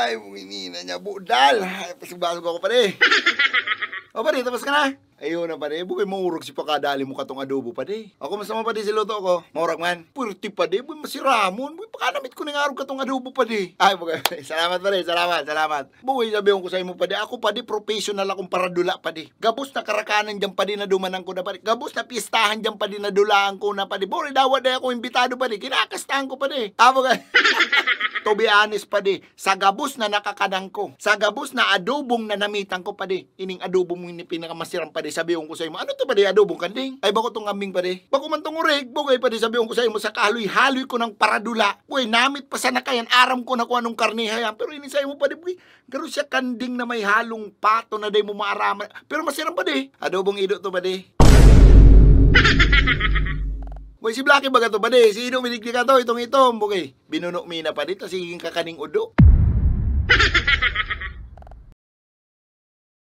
Ay, buminina niya, budal. Ay, pasibasok ako pa rin. O pa rin, tapos ka na. Ayun na pa rin, bukay maurog si pakadali mo katong adobo pa rin. Ako masama pa rin si luto ko. Maurag man. Purti pa rin, buhay masiramon. Buhay pakanamit ko ng arog katong adobo pa rin. Ay, bukay, salamat pa rin, salamat. Buhay, sabihin ko sa imo pa rin, ako pa rin, professional akong paradula pa rin. Gabos na karakanan dyan pa rin na dumanang ko na pa rin. Gabos na pistahan dyan pa rin na dulaan ko na pa rin. Buhay, dawad na ako imbitado pa rin. Kinakastahan ko pa rin. Ah, bukay. To be honest pa di, sa gabos na nakakanang ko, sa gabos na adobong na namitan ko pa di, ining adobong mo ini pinakamasirang pa di, sabihin ko sa imo, ano to pa di, adobong kanding? Ay bako tong kambing pa di, bako man tong urig, bugay pa di, sabihin ko sa imo, sa kahaloy-haloy ko ng paradula, uy, namit pa sa nakayan, aram ko na kung anong karniha yan, pero ini sa imo pa di, uy, garo siya kanding na may halong pato na di mo maaraman, pero masirang pa di, adobong ido to pa di. Boy, si Blacky baga to ba di? Si Ido miligli ka to, itong bugay. Binunok mina pa di, tas higing kakaning udo.